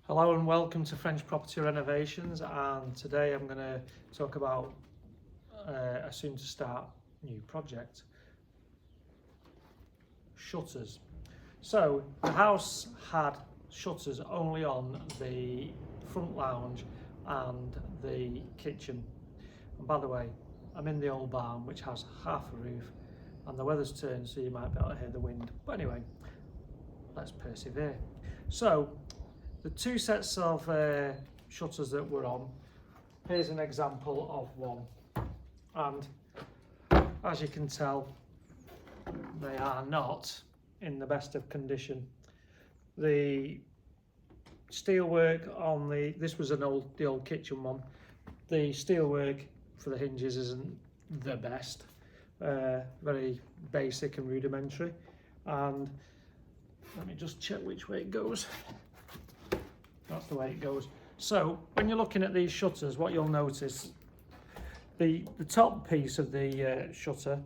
Hello and welcome to French Property Renovations, and today I'm going to talk about a soon to start new project, shutters. So the house had shutters only on the front lounge and the kitchen, and by the way I'm in the old barn which has half a roof and the weather's turned so you might be able to hear the wind, but anyway, let's persevere. So the two sets of shutters that were on, here's an example of one, and as you can tell they are not in the best of condition. The steelwork on this was the old kitchen one, the steelwork for the hinges isn't the best, very basic and rudimentary, and let me just check which way it goes. That's the way it goes. So when you're looking at these shutters, what you'll notice, the top piece of the shutter,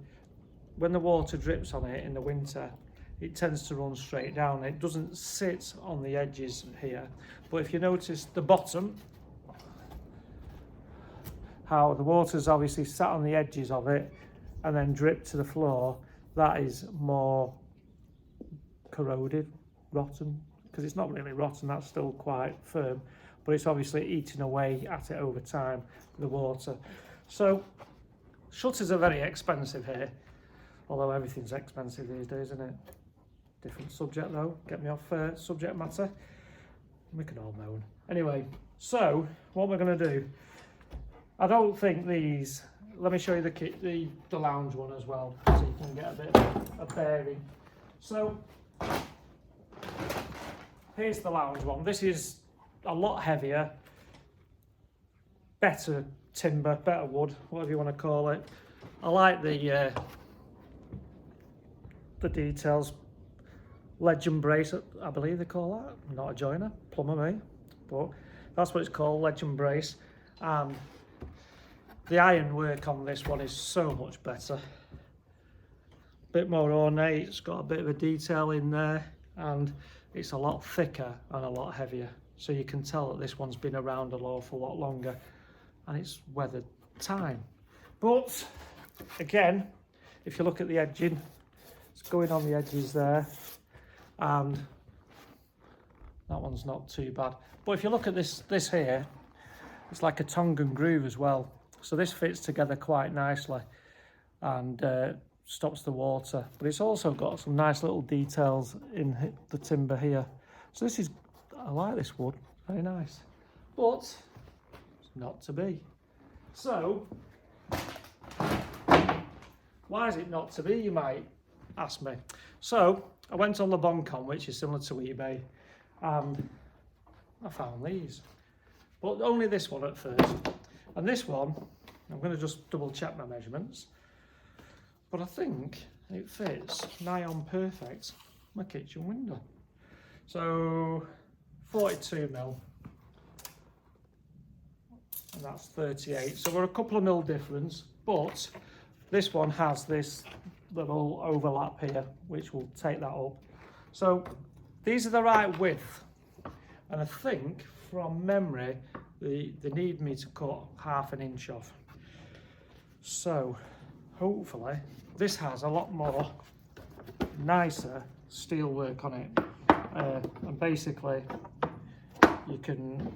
when the water drips on it in the winter, it tends to run straight down. It doesn't sit on the edges here. But if you notice the bottom, how the water's obviously sat on the edges of it and then dripped to the floor, that is more corroded, rotten. Because it's not really rotten, that's still quite firm, but it's obviously eating away at it over time, the water. So shutters are very expensive here, although everything's expensive these days, isn't it? Different subject though, get me off subject matter. We can all moan. Anyway, so what we're going to do, I don't think these, let me show you the lounge one as well, so you can get a bit of a bearing. So here's the lounge one. This is a lot heavier, better timber, better wood, whatever you want to call it. I like the details. Legend brace, I believe they call that. I'm not a joiner, plumber me, but that's what it's called, legend brace. And the iron work on this one is so much better. Bit more ornate, it's got a bit of a detail in there, and it's a lot thicker and a lot heavier, so you can tell that this one's been around an awful lot longer and it's weathered time. But again, if you look at the edging, it's going on the edges there, and that one's not too bad. But if you look at this here, it's like a tongue and groove as well, so this fits together quite nicely and stops the water, but it's also got some nice little details in the timber here. So this is, I like this wood, very nice, but it's not to be. So why is it not to be, you might ask me? So I went on the Boncon, which is similar to eBay, and I found these, but only this one at first. And this one, I'm going to just double check my measurements, but I think it fits nigh on perfect my kitchen window. So 42mm, and that's 38. So we're a couple of mil difference, but this one has this little overlap here, which will take that up. So these are the right width, and I think from memory, they need me to cut ½ an inch off. So hopefully this has a lot more nicer steel work on it, and basically you can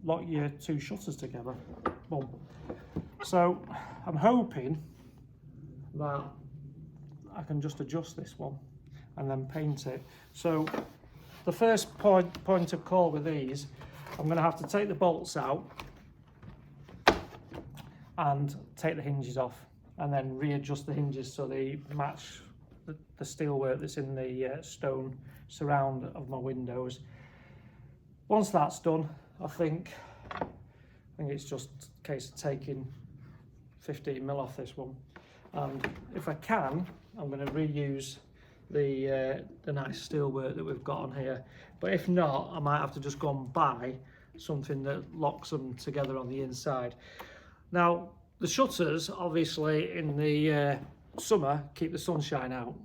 lock your two shutters together. Boom. So I'm hoping that I can just adjust this one and then paint it. So the first point of call with these, I'm going to have to take the bolts out and take the hinges off, and then readjust the hinges so they match the steel work that's in the stone surround of my windows. Once that's done, I think it's just a case of taking 15mm off this one, and if I can, I'm going to reuse the nice steel work that we've got on here. But if not, I might have to just go and buy something that locks them together on the inside. Now the shutters obviously in the summer keep the sunshine out,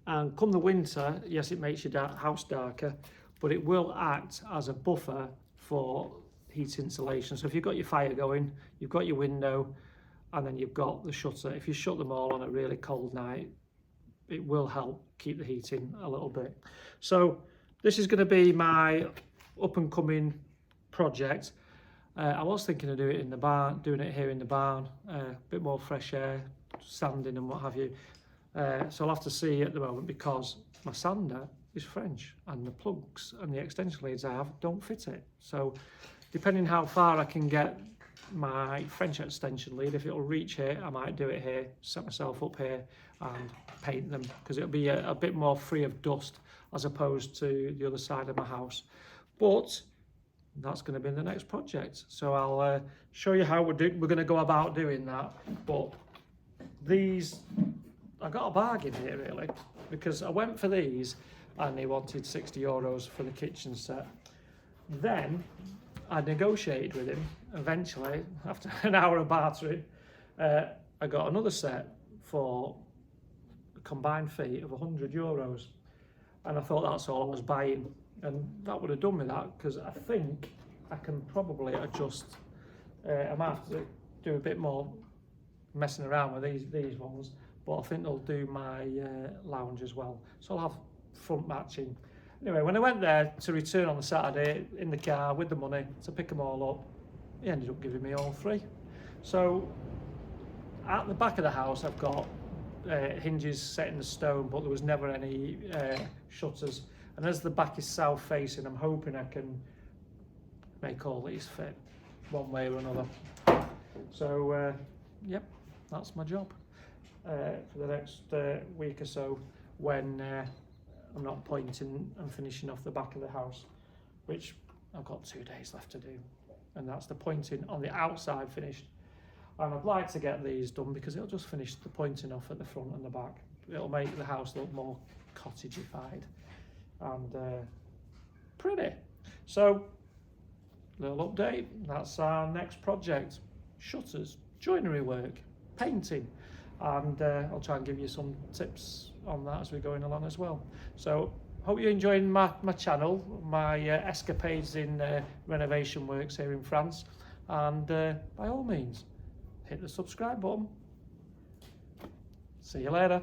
and come the winter, yes, it makes your house darker, but it will act as a buffer for heat insulation. So if you've got your fire going, you've got your window, and then you've got the shutter. If you shut them all on a really cold night, it will help keep the heat in a little bit. So this is going to be my up and coming project. I was thinking of doing it in the barn, doing it here in the barn, a bit more fresh air, sanding and what have you. So I'll have to see at the moment, because my sander is French and the plugs and the extension leads I have don't fit it. So depending how far I can get my French extension lead, if it'll reach here, I might do it here, set myself up here and paint them, because it'll be a bit more free of dust as opposed to the other side of my house. But that's going to be the next project, so I'll show you how we're going to go about doing that. But these, I got a bargain here really, because I went for these and they wanted €60 for the kitchen set. Then I negotiated with him. Eventually, after an hour of bartering, I got another set for a combined fee of €100, and I thought that's all I was buying, and that would have done me that, because I think I can probably adjust. I might have to do a bit more messing around with these ones, but I think they'll do my lounge as well, so I'll have front matching. Anyway, when I went there to return on the Saturday in the car with the money to pick them all up, he ended up giving me all three. So at the back of the house I've got hinges set in the stone, but there was never any shutters, and as the back is south facing, I'm hoping I can make all these fit one way or another. So yep, that's my job for the next week or so, when I'm not pointing and finishing off the back of the house, which I've got 2 days left to do, and that's the pointing on the outside finished. And I'd like to get these done because it'll just finish the pointing off at the front and the back. It'll make the house look more cottageified and pretty. So, little update, that's our next project. Shutters, joinery work, painting, and I'll try and give you some tips on that as we're going along as well. So hope you're enjoying my channel, my escapades in renovation works here in France, and by all means hit the subscribe button. See you later.